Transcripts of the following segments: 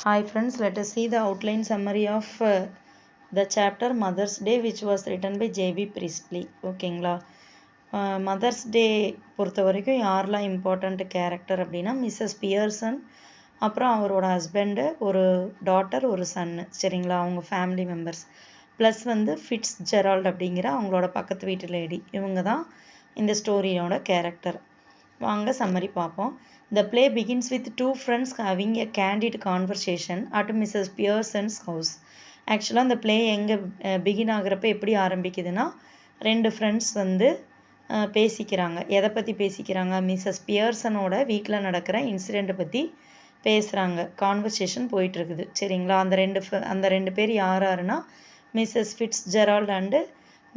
Hi friends, let us see the outline summary of the chapter Mother's Day, which was written by J.B. Priestley. ஓகேங்களா? Mother's day பொறுத்த வரைக்கும் யாரெல்லாம் important character அப்படின்னா Mrs Pearson, அப்புறம் அவரோட husband, ஒரு daughter, ஒரு சன்னு, சரிங்களா? அவங்க family members plus fits Gerald அப்படிங்கிற அவங்களோட பக்கத்து வீட்டு லேடி. இவங்க தான் இந்த ஸ்டோரியோட கேரக்டர். வாங்க சம்மரி பார்ப்போம். The play begins with two friends having a candid conversation at Mrs. Pearson's house. ஆக்சுவலாக அந்த பிளே எங்கே பிகின் ஆகிறப்ப எப்படி ஆரம்பிக்குதுன்னா, ரெண்டு ஃப்ரெண்ட்ஸ் பேசிக்கிறாங்க. எதை பற்றி பேசிக்கிறாங்க? மிஸ்ஸஸ் பியர்சனோட வீட்டில் நடக்கிற இன்சிடெண்ட்டை பற்றி பேசுகிறாங்க. கான்வர்சேஷன் போயிட்டுருக்குது, சரிங்களா? அந்த ரெண்டு பேர் யாருன்னா Mrs Fitzgerald and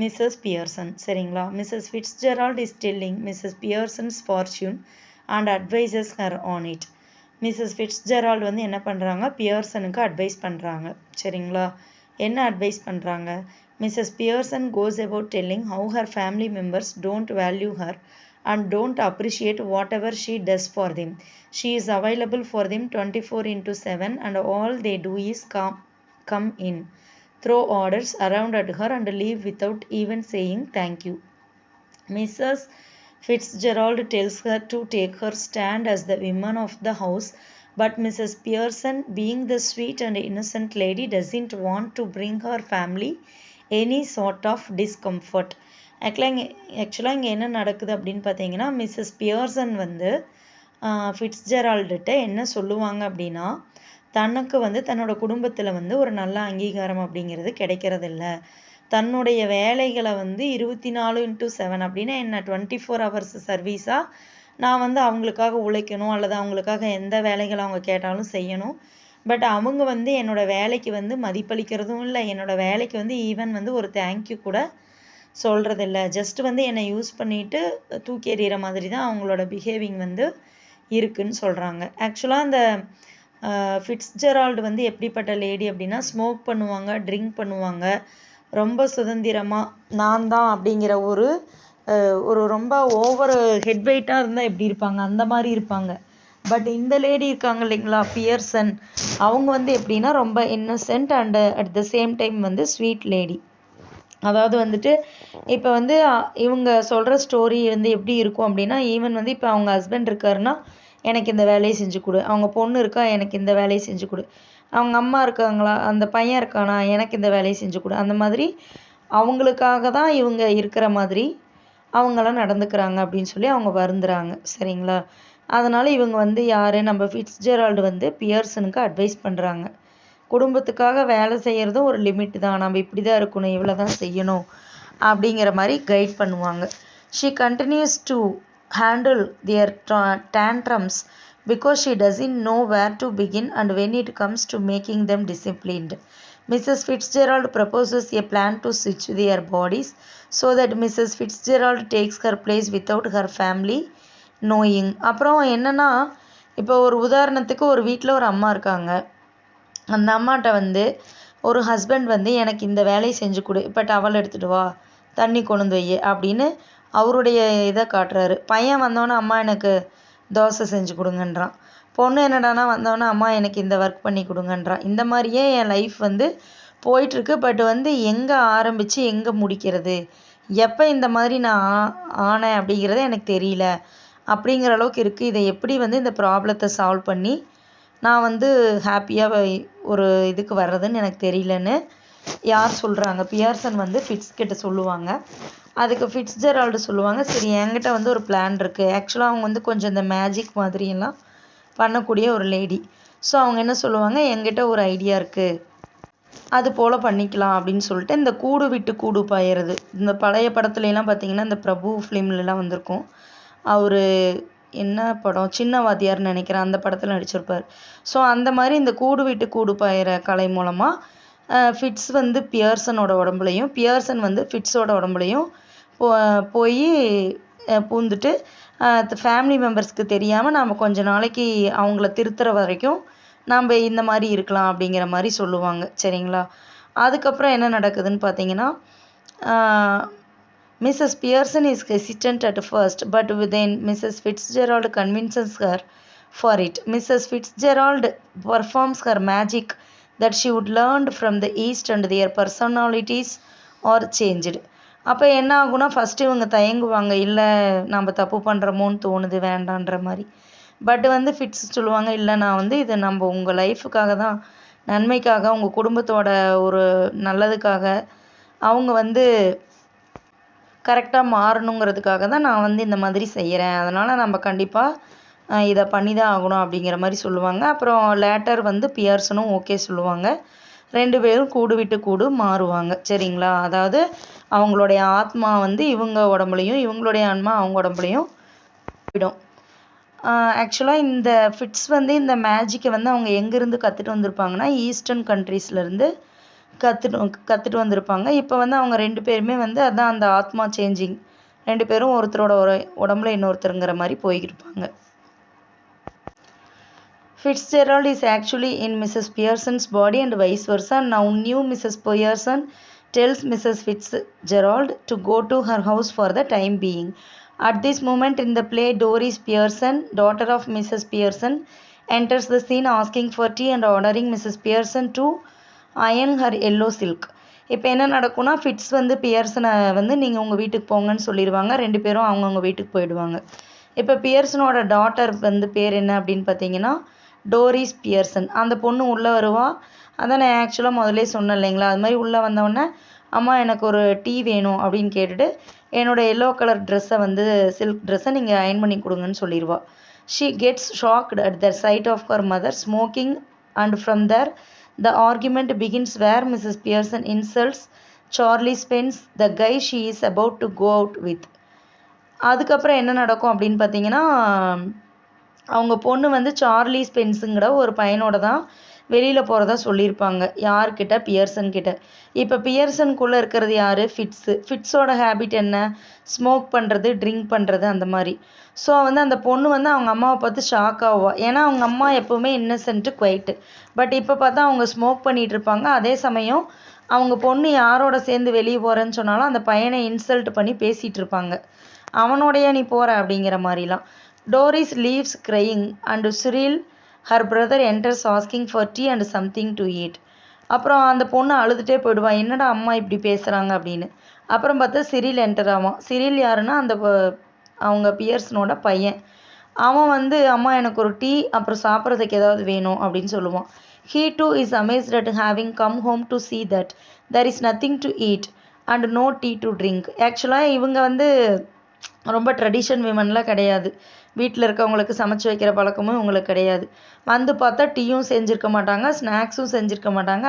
Mrs Pearson, சரிங்களா? Mrs Fitzgerald is telling Mrs Pearson's fortune and advises her on it. Mrs Fitzgerald என்ன பண்ணுறாங்க? பியர்சனுக்கு அட்வைஸ் பண்ணுறாங்க, சரிங்களா? என்ன அட்வைஸ் பண்ணுறாங்க? Mrs Pearson goes about telling how her family members don't value her and don't appreciate whatever she does for them. She is available for them 24/7 and all they do is come in, throw orders around at her and leave without even saying thank you. Mrs. Fitzgerald tells her to take her stand as the woman of the house, but Mrs. Pearson, being the sweet and innocent lady, doesn't want to bring her family any sort of discomfort. ஆக்சுவலாக இங்கே என்ன நடக்குது அப்படின்னு பார்த்தீங்கன்னா, Mrs Pearson ஃபிட்ஸ்ஜெரால்டுகிட்ட என்ன சொல்லுவாங்க அப்படின்னா, தனக்கு தன்னோட குடும்பத்தில் ஒரு நல்ல அங்கீகாரம் அப்படிங்கிறது கிடைக்கிறதில்ல. தன்னுடைய வேலைகளை 24/7 அப்படின்னா என்ன, 24 hours சர்வீஸாக நான் அவங்களுக்காக உழைக்கணும், அல்லது அவங்களுக்காக எந்த வேலைகளை அவங்க கேட்டாலும் செய்யணும். பட் அவங்க என்னோடய வேலைக்கு மதிப்பளிக்கிறதும் இல்லை, என்னோடய வேலைக்கு ஈவன் ஒரு தேங்க்யூ கூட சொல்கிறதில்ல. ஜஸ்ட் என்னை யூஸ் பண்ணிவிட்டு தூக்கி எறிகிற மாதிரி தான் அவங்களோட பிஹேவிங் இருக்குன்னு சொல்கிறாங்க. ஆக்சுவலாக அந்த ஃபிட்ஸ்ஜெரால்டு எப்படிப்பட்ட லேடி அப்படின்னா, ஸ்மோக் பண்ணுவாங்க, ட்ரிங்க் பண்ணுவாங்க, ரொம்ப சுதந்திரமாக நான் தான் அப்படிங்கிற ஒரு ரொம்ப ஓவர் ஹெட் வெயிட்டாக இருந்தால் எப்படி இருப்பாங்க அந்த மாதிரி இருப்பாங்க. பட் இந்த லேடி இருக்காங்க இல்லைங்களா, பியர்சன், அவங்க எப்படின்னா ரொம்ப Innocent and at the same time sweet lady. அதாவது இப்போ இவங்க சொல்கிற ஸ்டோரி எப்படி இருக்கும் அப்படின்னா, ஈவன் இப்போ அவங்க ஹஸ்பண்ட் இருக்காருன்னா எனக்கு இந்த வேலையை செஞ்சு கொடு, அவங்க பொண்ணு இருக்கா எனக்கு இந்த வேலையை செஞ்சு கொடு, அவங்க அம்மா இருக்காங்களா, அந்த பையன் இருக்கானா எனக்கு இந்த வேலையை செஞ்சு கொடு, அந்த மாதிரி அவங்களுக்காக தான் இவங்க இருக்கிற மாதிரி அவங்களாம் நடந்துக்கிறாங்க அப்படின்னு சொல்லி அவங்க வருந்துறாங்க, சரிங்களா? அதனால் இவங்க யார், நம்ம ஃபிட்ஸ்ஜெரால்டு பியர்சனுக்கு அட்வைஸ் பண்ணுறாங்க. குடும்பத்துக்காக வேலை செய்கிறதும் ஒரு லிமிட் தான், நம்ம இப்படி தான் இருக்கணும், இவ்வளோ தான் செய்யணும் அப்படிங்கிற மாதிரி கைட் பண்ணுவாங்க. She continues to handle their tantrums because she doesn't know where to begin and when it comes to making them disciplined. Mrs. Fitzgerald proposes a plan to switch their bodies so that Mrs. Fitzgerald takes her place without her family knowing. அப்புறம் என்னன்னா, இப்போ ஒரு உதாரணத்துக்கு ஒரு வீட்டில் ஒரு அம்மா இருக்காங்க. அந்த அம்மாட்ட ஒரு ஹஸ்பண்ட் எனக்கு இந்த வேலையை செஞ்சு கொடு, இப்போ டவல் எடுத்துகிட்டு வா, தண்ணி கொண்டு வை அப்படின்னு அவருடைய இதை காட்டுறாரு. பையன் வந்தோன்னே அம்மா எனக்கு தோசை செஞ்சு கொடுங்கன்றான். பொண்ணு என்னடானா வந்தோன்னே அம்மா எனக்கு இந்த ஒர்க் பண்ணி கொடுங்கன்றான். இந்த மாதிரியே என் லைஃப் போயிட்டுருக்கு. பட் எங்கே ஆரம்பித்து எங்கே முடிக்கிறது, எப்போ இந்த மாதிரி நான் ஆனேன் அப்படிங்கிறது எனக்கு தெரியல அப்படிங்கிற அளவுக்கு இருக்குது. இதை எப்படி இந்த ப்ராப்ளத்தை சால்வ் பண்ணி நான் ஹாப்பியாக ஒரு இதுக்கு வர்றதுன்னு எனக்கு தெரியலன்னு யார் சொல்கிறாங்க? பியர்சன் ஃபிட்ஸ் கிட்ட சொல்லுவாங்க. அதுக்கு ஃபிட்ஸ்ஜெரால்டு சொல்லுவாங்க, சரி என்கிட்ட ஒரு பிளான் இருக்குது. ஆக்சுவலாக அவங்க கொஞ்சம் இந்த மேஜிக் மாதிரியெல்லாம் பண்ணக்கூடிய ஒரு லேடி. ஸோ அவங்க என்ன சொல்லுவாங்க, என்கிட்ட ஒரு ஐடியா இருக்குது, அது போல் பண்ணிக்கலாம் அப்படின்னு சொல்லிட்டு இந்த கூடு விட்டு கூடு பாயறது, இந்த பழைய படத்துலலாம் பார்த்தீங்கன்னா இந்த பிரபு ஃபிலிம்லலாம் வந்திருக்கும். அவர் என்ன படம், சின்ன வாத்தியார்னு நினைக்கிறேன், அந்த படத்தில் நடிச்சிருப்பார். ஸோ அந்த மாதிரி இந்த கூடு விட்டு கூடு பாயிற கலை மூலமாக ஃபிட்ஸ் பியர்சனோட உடம்புலையும், பியர்சன் ஃபிட்ஸோட உடம்புலையும் போய் பூந்துட்டு ஃபேமிலி மெம்பர்ஸ்க்கு தெரியாமல் நாம் கொஞ்ச நாளைக்கு அவங்கள திருத்துற வரைக்கும் நாம் இந்த மாதிரி இருக்கலாம் அப்படிங்கிற மாதிரி சொல்லுவாங்க, சரிங்களா? அதுக்கப்புறம் என்ன நடக்குதுன்னு பார்த்தீங்கன்னா, Mrs. Pearson is hesitant at first, but then Mrs. Fitzgerald convinces her for it. Mrs. Fitzgerald performs her magic that she would learn from the East and their personalities are changed. அப்போ என்ன ஆகுனா first இவங்க தயங்குவாங்க, இல்லை நம்ம தப்பு பண்ணுறோமோன்னு தோணுது வேண்டான்ற மாதிரி. But வந்து ஃபிட்ஸ் சொல்லுவாங்க, இல்லை நான் வந்து இது நம்ம உங்கள் லைஃபுக்காக தான், நன்மைக்காக, உங்கள் குடும்பத்தோட ஒரு நல்லதுக்காக, அவங்க வந்து கரெக்டாக மாறணுங்கிறதுக்காக தான் நான் வந்து இந்த மாதிரி செய்கிறேன், அதனால் நம்ம கண்டிப்பாக இதை பண்ணி தான் ஆகணும் அப்படிங்கிற மாதிரி சொல்லுவாங்க. அப்புறம் லேட்டர் வந்து பியர்சனும் ஓகே சொல்லுவாங்க. 2 பேரும் கூடு விட்டு கூடு மாறுவாங்க. சரிங்களா? அதாவது அவங்களுடைய ஆத்மா வந்து இவங்க உடம்புலையும், இவங்களுடைய ஆன்மா அவங்க உடம்புலையும் விடும். ஆக்சுவலாக இந்த ஃபிட்ஸ் வந்து இந்த மேஜிக்கை வந்து அவங்க எங்கேருந்து கற்றுட்டு வந்திருப்பாங்கன்னா, ஈஸ்டர்ன் கண்ட்ரீஸ்லேருந்து கற்றுட்டு வந்திருப்பாங்க. இப்போ வந்து அவங்க 2 பேருமே வந்து அதான் அந்த ஆத்மா சேஞ்சிங், 2 பேரும் ஒருத்தரோட ஒரு உடம்புல இன்னொருத்தருங்கிற மாதிரி போய்கிருப்பாங்க. Fitzgerald is actually in Mrs. Pearson's body and vice versa. Now new Mrs. Pearson tells Mrs. Fitzgerald to go to her house for the time being. At this moment in the play, Doris Pearson, daughter of Mrs. Pearson, enters the scene asking for tea and ordering Mrs. Pearson to iron her yellow silk. இப்போ என்ன நடக்கும்னா, fits வந்து பியர்சனை வந்து நீங்கள் உங்கள் வீட்டுக்கு போங்கன்னு சொல்லிடுவாங்க. 2 பேரும் அவங்கவுங்க வீட்டுக்கு போயிடுவாங்க. இப்போ பியர்சனோட டாட்டர் வந்து பேர் என்ன அப்படின்னு பார்த்தீங்கன்னா டோரிஸ் பியர்சன். அந்த பொண்ணு உள்ளே வருவா. அதான் நான் ஆக்சுவலாக முதல்ல சொன்னேன் இல்லைங்களா, அது மாதிரி உள்ளே வந்தோடனே அம்மா எனக்கு ஒரு டீ வேணும் அப்படின்னு கேட்டுட்டு என்னோடய எல்லோ கலர் ட்ரெஸ்ஸை வந்து சில்க் ட்ரெஸ்ஸை நீங்கள் அயன் பண்ணி கொடுங்கன்னு சொல்லிடுவா. She gets shocked at the sight of her mother smoking and from there the argument begins where Mrs Pearson insults Charlie Spence the guy she is about to go out with. அதுக்கப்புறம் என்ன நடக்கும் அப்படின்னு பார்த்தீங்கன்னா, அவங்க பொண்ணு வந்து Charlie ஸ்பென்ஸுங்கிற ஒரு பையனோட தான் வெளியில் போகிறதா சொல்லியிருப்பாங்க. யார்கிட்ட? பியர்சன் கிட்ட. இப்போ பியர்சனுக்குள்ளே இருக்கிறது யார்? ஃபிட்ஸு. ஃபிட்ஸோட ஹேபிட் என்ன? ஸ்மோக் பண்ணுறது, ட்ரிங்க் பண்ணுறது, அந்த மாதிரி. ஸோ வந்து அந்த பொண்ணு வந்து அவங்க அம்மாவை பார்த்து ஷாக் ஆகுவா. ஏன்னா அவங்க அம்மா எப்போவுமே இன்னசென்ட்டு குவைட்டு. பட் இப்போ பார்த்தா அவங்க ஸ்மோக் பண்ணிகிட்டு இருப்பாங்க. அதே சமயம் அவங்க பொண்ணு யாரோட சேர்ந்து வெளியே போகிறேன்னு சொன்னாலும் அந்த பையனை இன்சல்ட் பண்ணி பேசிகிட்டு இருப்பாங்க. அவனோடைய நீ போகிற அப்படிங்கிற மாதிரிலாம். Doris leaves crying and Cyril, her brother, enters asking for tea and something to eat. அப்புறம் அந்த பொண்ணு அழுதுகிட்டே போயிடுவா, என்னடா அம்மா இப்படி பேசுகிறாங்க அப்படின்னு. அப்புறம் பார்த்தா சிரில் என்டர் ஆவான். சிரில் யாருன்னா அந்த அவங்க பியர்சனோட பையன். அவன் வந்து அம்மா எனக்கு ஒரு டீ அப்புறம் சாப்பிட்றதுக்கு ஏதாவது வேணும் அப்படின்னு சொல்லுவான். He too is amazed at having come home to see that there is nothing to eat and no tea to drink. ஆக்சுவலாக இவங்க வந்து ரொம்ப ட்ரெடிஷன் விமன்லாம் கிடையாது. வீட்டில் இருக்கவங்களுக்கு சமைச்சு வைக்கிற பழக்கமும் இவங்களுக்கு கிடையாது. வந்து பார்த்தா டீயும் செஞ்சுருக்க மாட்டாங்க, ஸ்நாக்ஸும் செஞ்சுருக்க மாட்டாங்க.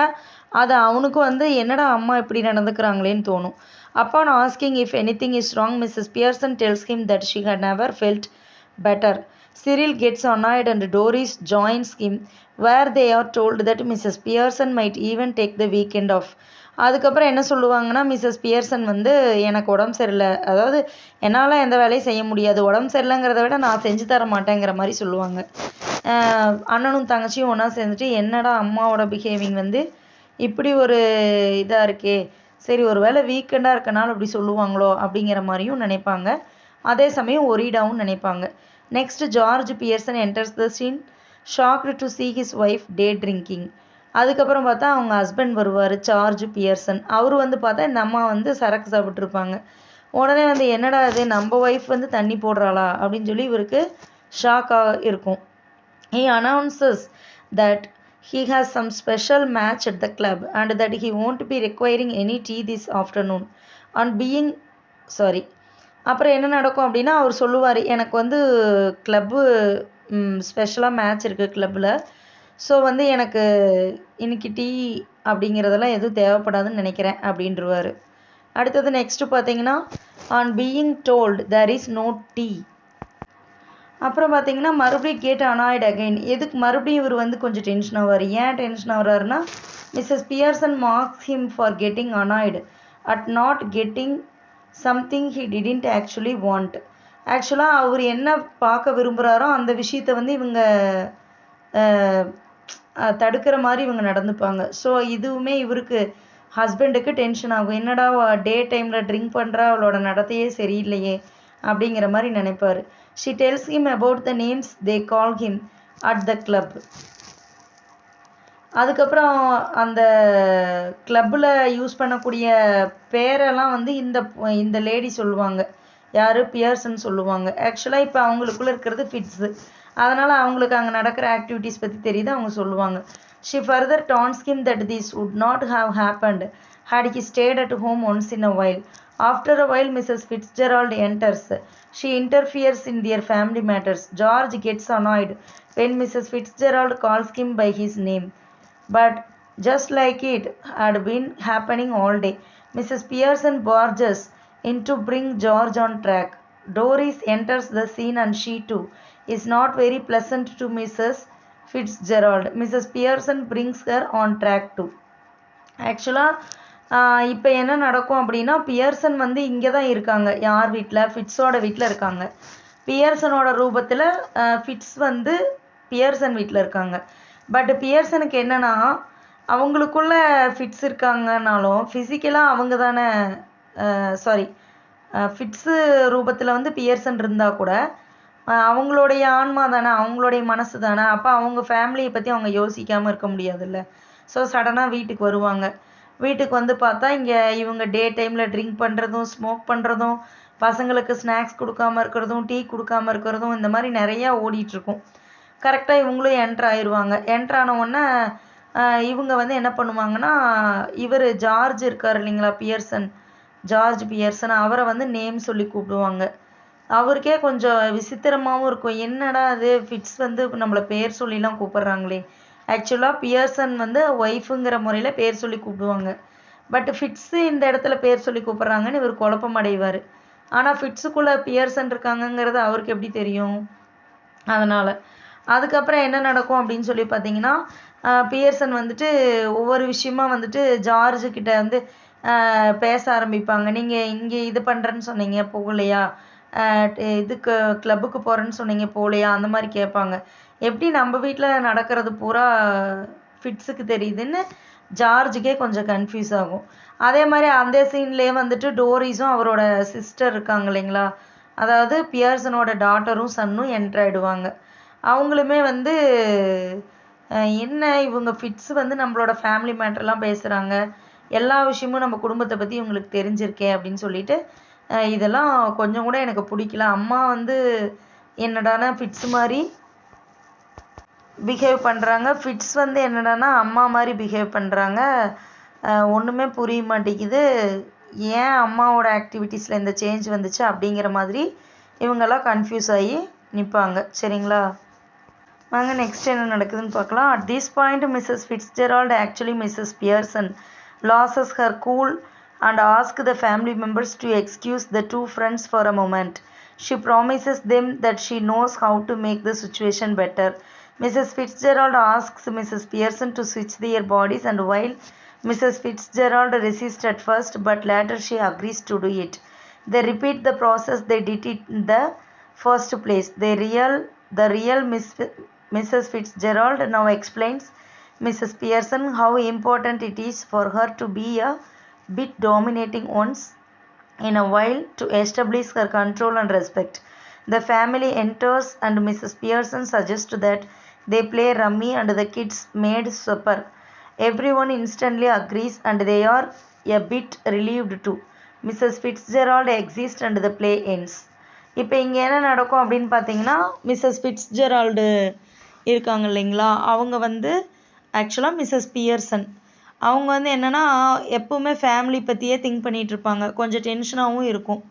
அது அவனுக்கும் வந்து என்னடா அம்மா இப்படி நடந்துக்கிறாங்களேன்னு தோணும். Upon asking if anything is wrong, Mrs. Pearson tells him that she had never felt better. Cyril gets annoyed and Doris joins him, where they are told that Mrs. Pearson might even take the weekend off. அதுக்கப்புறம் என்ன சொல்லுவாங்கன்னா, Mrs Pearson வந்து எனக்கு உடம்பு சரியில்லை, அதாவது என்னால் எந்த வேலையும் செய்ய முடியாது, உடம்பு சரியில்லைங்கிறத விட நான் செஞ்சு தர மாட்டேங்கிற மாதிரி சொல்லுவாங்க. அண்ணனும் தங்கச்சியும் ஒன்றா சேர்ந்துட்டு என்னடா அம்மாவோட பிஹேவிங் வந்து இப்படி ஒரு இதாக இருக்கே, சரி ஒரு வேளை வீக்கெண்டாக இருக்கனால அப்படி சொல்லுவாங்களோ அப்படிங்கிற மாதிரியும் நினைப்பாங்க. அதே சமயம் ஒரீடாவும் நினைப்பாங்க. Next George Pearson enters the scene shocked to see his wife day drinking. அதுக்கப்புறம் பார்த்தா அவங்க ஹஸ்பண்ட் வருவார், சார்ஜ் பியர்சன். அவர் வந்து பார்த்தா இந்த அம்மா வந்து சரக்கு சாப்பிட்ருப்பாங்க. உடனே வந்து என்னடா இது நம்ம ஒய்ஃப் வந்து தண்ணி போடுறாளா அப்படின்னு சொல்லி இவருக்கு ஷாக்காக இருக்கும். He announces that he has some special match at the club and that he won't be requiring any tea this afternoon. On being sorry. அப்புறம் என்ன நடக்கும் அப்படின்னா, அவர் சொல்லுவார், எனக்கு வந்து கிளப்பு ஸ்பெஷலாக மேட்ச் இருக்குது கிளப்பில், ஸோ வந்து எனக்கு இன்னைக்கு டீ அப்படிங்கிறதெல்லாம் எதுவும் தேவைப்படாதுன்னு நினைக்கிறேன் அப்படின்றவார். அடுத்தது நெக்ஸ்ட்டு பார்த்தீங்கன்னா, on being told there is no tea. அப்புறம் பார்த்தீங்கன்னா மறுபடியும் கேட் அனாய்ட் அகைன். எதுக்கு மறுபடியும் இவர் வந்து கொஞ்சம் டென்ஷன் ஆவார். ஏன் டென்ஷன் ஆகிறாருன்னா, Mrs Pearson marks him for getting annoyed at not getting something he didn't actually want. ஆக்சுவலாக அவர் என்ன பார்க்க விரும்புகிறாரோ அந்த விஷயத்தை வந்து இவங்க தடுக்கிற மாதிரி இவங்க நடந்துப்பாங்க. ஸோ இதுவுமே இவருக்கு ஹஸ்பண்டுக்கு டென்ஷன் ஆகும். என்னடா டே டைமில் ட்ரிங்க் பண்ணுறா, அவளோட நடத்தையே சரியில்லையே அப்படிங்கிற மாதிரி நினைப்பார். She tells him about the names they call him at the club. அதுக்கப்புறம் அந்த கிளப்பில் யூஸ் பண்ணக்கூடிய பேரெல்லாம் வந்து இந்த லேடி சொல்லுவாங்க. யார்? பியர்சன் சொல்லுவாங்க. ஆக்சுவலாக இப்போ அவங்களுக்குள்ளே இருக்கிறது ஃபிட்ஸு. அதனால் அவங்களுக்கு அங்கே நடக்கிற ஆக்டிவிட்டீஸ் பற்றி தெரியுது, அவங்க சொல்லுவாங்க. She further taunts him that this would not have happened had he stayed at home once in a while. After a while, Mrs. Fitzgerald enters. She interferes in their family matters. George gets annoyed when Mrs. Fitzgerald calls him by his name. But just like it had been happening all day, Mrs. Pearson barges in to bring George on track. Doris enters the scene and she too is not very pleasant to Mrs. Fitzgerald. Mrs. Pearson brings her on track too. ஆக்சுவலாக இப்போ என்ன நடக்கும் அப்படின்னா, Pearson வந்து இங்கே தான் இருக்காங்க. யார் வீட்டில்? ஃபிட்ஸோட வீட்டில் இருக்காங்க. பியர்சனோட ரூபத்தில் ஃபிட்ஸ் வந்து பியர்சன் வீட்டில் இருக்காங்க. பட் பியர்சனுக்கு என்னென்னா, அவங்களுக்குள்ள ஃபிட்ஸ் இருக்காங்கனாலும் ஃபிசிக்கலாக அவங்க தானே ஃபிட்ஸு ரூபத்தில் வந்து பியர்சன் இருந்தால் கூட அவங்களுடைய ஆன்மா தானே, அவங்களுடைய மனசு தானே. அப்போ அவங்க ஃபேமிலியை பற்றி அவங்க யோசிக்காமல் இருக்க முடியாதுல்ல. ஸோ சடனாக வீட்டுக்கு வருவாங்க. வீட்டுக்கு வந்து பார்த்தா இங்கே இவங்க டே டைமில் ட்ரிங்க் பண்ணுறதும், ஸ்மோக் பண்ணுறதும், பசங்களுக்கு ஸ்நாக்ஸ் கொடுக்காமல் இருக்கிறதும், டீ கொடுக்காமல் இருக்கிறதும், இந்த மாதிரி நிறையா ஓடிட்டுருக்கும். கரெக்டாக இவங்களும் என்ட்ரு ஆயிடுவாங்க. என்ட்ரு ஆன உடனே இவங்க வந்து என்ன பண்ணுவாங்கன்னா, இவர் ஜார்ஜ் இருக்கார் இல்லைங்களா, ஜார்ஜ் பியர்சன், அவரை வந்து நேம் சொல்லி கூப்பிடுவாங்க. அவருக்கே கொஞ்சம் விசித்திரமாகவும் இருக்கும். என்னடா அது, ஃபிட்ஸ் வந்து நம்மளை பேர் சொல்லிலாம் கூப்பிட்றாங்களே. ஆக்சுவலாக பியர்சன் வந்து ஒய்ஃபுங்கிற முறையில் பேர் சொல்லி கூப்பிடுவாங்க. பட் ஃபிட்ஸு இந்த இடத்துல பேர் சொல்லி கூப்பிட்றாங்கன்னு இவர் குழப்பம் அடைவார். ஆனால் ஃபிட்ஸுக்குள்ளே பியர்சன் இருக்காங்கங்கிறது அவருக்கு எப்படி தெரியும்? அதனால் அதுக்கப்புறம் என்ன நடக்கும் அப்படின்னு சொல்லி பார்த்தீங்கன்னா, பியர்சன் வந்துட்டு ஒவ்வொரு விஷயமா வந்துட்டு ஜார்ஜு கிட்ட வந்து பேச ஆரம்பிப்பாங்க. நீங்கள் இங்கே இது பண்ணுறேன்னு சொன்னீங்க, போகலையா? இதுக்கு கிளப்புக்கு போகிறேன்னு சொன்னீங்க, போகலையா? அந்த மாதிரி கேட்பாங்க. எப்படி நம்ம வீட்டில் நடக்கிறது பூரா ஃபிட்ஸுக்கு தெரியுதுன்னு ஜார்ஜுக்கே கொஞ்சம் கன்ஃபியூஸ் ஆகும். அதே மாதிரி அந்த சீன்லேயே வந்துட்டு டோரிஸும் அவரோட சிஸ்டர் இருக்காங்க இல்லைங்களா, அதாவது பியர்சனோட டாட்டரும் சன்னும் என்ட்ராயிடுவாங்க. அவங்களுமே வந்து என்ன இவங்க ஃபிட்ஸ் வந்து நம்மளோட ஃபேமிலி மேட்டர்லாம் பேசுகிறாங்க, எல்லா விஷயமும் நம்ம குடும்பத்தை பற்றி இவங்களுக்கு தெரிஞ்சிருக்கே அப்படின்னு சொல்லிட்டு, இதெல்லாம் கொஞ்சம் கூட எனக்கு பிடிக்கல. அம்மா வந்து என்னடானா ஃபிட்ஸ் மாதிரி பிஹேவ் பண்ணுறாங்க, ஃபிட்ஸ் வந்து என்னடானா அம்மா மாதிரி பிஹேவ் பண்ணுறாங்க, ஒன்றுமே புரிய மாட்டேங்குது, ஏன் அம்மாவோட ஆக்டிவிட்டீஸில் இந்த சேஞ்ச் வந்துச்சு அப்படிங்கிற மாதிரி இவங்கெல்லாம் கன்ஃபியூஸ் ஆகி நிற்பாங்க. சரிங்களா, வாங்க நெக்ஸ்ட் என்ன நடக்குதுன்னு பார்க்கலாம். At this point Mrs Fitzgerald, actually Mrs Pearson, loses her cool and asks the family members to excuse the two friends for a moment. She promises them that she knows how to make the situation better. Mrs. Fitzgerald asks Mrs. Pearson to switch their bodies, and while Mrs. Fitzgerald resists at first, but later she agrees to do it. They repeat the process they did it in the first place. The real Mrs. Fitzgerald now explains Mrs. Pearson how important it is for her to be a bit dominating once in a while to establish her control and respect. The family enters and Mrs. Pearson suggests that they play rummy and the kids made supper. Everyone instantly agrees and they are a bit relieved too. Mrs. Fitzgerald exits and the play ends. இப்போ இங்கே என்ன நடக்கும் அப்படின்னு பார்த்தீங்கன்னா, Mrs ஃபிட்ஸ்ஜெரால்டு இருக்காங்க இல்லைங்களா, அவங்க வந்து ஆக்சுவலாக மிஸ்ஸஸ் பியர்சன், அவங்க வந்து என்னென்னா எப்போவுமே ஃபேமிலி பற்றியே திங்க் பண்ணிகிட்டு இருப்பாங்க, கொஞ்சம் டென்ஷனாகவும் இருக்கும்.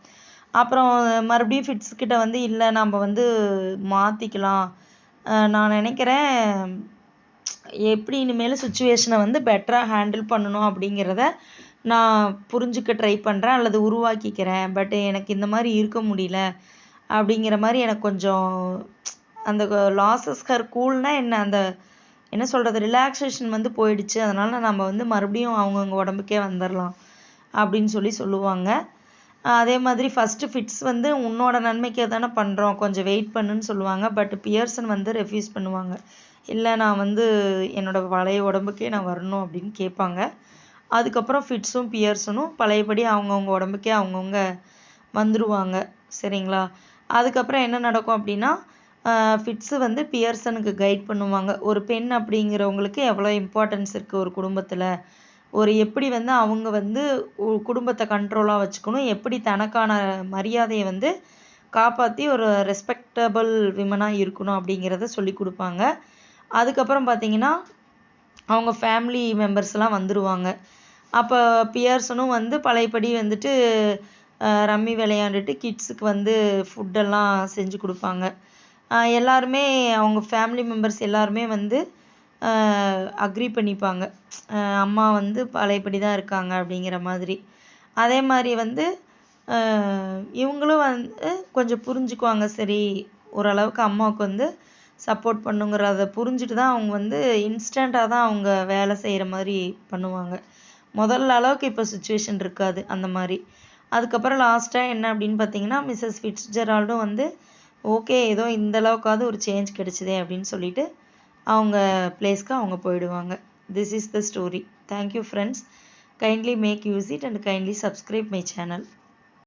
அப்புறம் மறுபடியும் ஃபிட்ஸ்கிட்ட வந்து இல்லை நம்ம வந்து மாற்றிக்கலாம், நான் நினைக்கிறேன் எப்படி இனிமேல் சுச்சுவேஷனை வந்து பெட்டராக ஹேண்டில் பண்ணணும் அப்படிங்கிறத நான் புரிஞ்சுக்க ட்ரை பண்ணுறேன் அல்லது உருவாக்கிக்கிறேன், பட் எனக்கு இந்த மாதிரி இருக்க முடியல அப்படிங்கிற மாதிரி எனக்கு கொஞ்சம் அந்த லாஸஸ் ஹர் கூல்னால் என்ன, அந்த என்ன சொல்கிறது, ரிலாக்ஸேஷன் வந்து போயிடுச்சு, அதனால் நம்ம வந்து மறுபடியும் அவங்கவுங்க உடம்புக்கே வந்துடலாம் அப்படின்னு சொல்லுவாங்க. அதே மாதிரி ஃபஸ்ட்டு ஃபிட்ஸ் வந்து உன்னோட நன்மைக்கே தானே பண்ணுறோம், கொஞ்சம் வெயிட் பண்ணுன்னு சொல்லுவாங்க. பட் பியர்சன் வந்து ரெஃப்யூஸ் பண்ணுவாங்க, இல்லை நான் வந்து என்னோடய பழைய உடம்புக்கே நான் வரணும் அப்படின்னு கேட்பாங்க. அதுக்கப்புறம் ஃபிட்ஸும் பியர்சனும் பழையபடி அவங்கவுங்க உடம்புக்கே அவங்கவுங்க வந்துடுவாங்க. சரிங்களா, அதுக்கப்புறம் என்ன நடக்கும் அப்படின்னா ஃபிட்ஸு வந்து பியர்சனுக்கு கைட் பண்ணுவாங்க. ஒரு பெண் அப்படிங்கிறவங்களுக்கு எவ்வளோ இம்பார்ட்டன்ஸ் இருக்குது ஒரு குடும்பத்தில், எப்படி வந்து அவங்க வந்து குடும்பத்தை கண்ட்ரோலாக வச்சுக்கணும், எப்படி தனக்கான மரியாதையை வந்து காப்பாற்றி ஒரு ரெஸ்பெக்டபிள் விமனாக இருக்கணும் அப்படிங்கிறத சொல்லி கொடுப்பாங்க. அதுக்கப்புறம் பார்த்திங்கன்னா அவங்க ஃபேமிலி மெம்பர்ஸ்லாம் வந்துடுவாங்க. அப்போ பியர்சனும் வந்து பழையபடி வந்துட்டு ரம்மி விளையாண்டுட்டு கிட்ஸுக்கு வந்து ஃபுட்டெல்லாம் செஞ்சு கொடுப்பாங்க. எல்லாருமே அவங்க ஃபேமிலி மெம்பர்ஸ் எல்லாருமே வந்து அக்ரி பண்ணிப்பாங்க, அம்மா வந்து பழையபடி தான் இருக்காங்க அப்படிங்கிற மாதிரி. அதே மாதிரி வந்து இவங்களும் வந்து கொஞ்சம் புரிஞ்சுக்குவாங்க, சரி ஓரளவுக்கு அம்மாவுக்கு வந்து சப்போர்ட் பண்ணுங்கிறத புரிஞ்சுட்டு தான் அவங்க வந்து இன்ஸ்டண்ட்டாக தான் அவங்க வேலை செய்கிற மாதிரி பண்ணுவாங்க. முதல்ல அளவுக்கு இப்போ சுச்சுவேஷன் இருக்காது அந்த மாதிரி. அதுக்கப்புறம் லாஸ்ட்டாக என்ன அப்படின்னு பார்த்தீங்கன்னா, மிஸ்ஸஸ் ஃபிட்ஸ்ஜெரால்டும் வந்து ஓகே ஏதோ இந்த அளவுக்காவது ஒரு சேஞ்ச் கிடைச்சிதே அப்படின்னு சொல்லிட்டு அவங்க பிளேஸ்க்கு அவங்க போயிடுவாங்க. This is the story. Thank you friends. Kindly make use it and kindly subscribe my channel.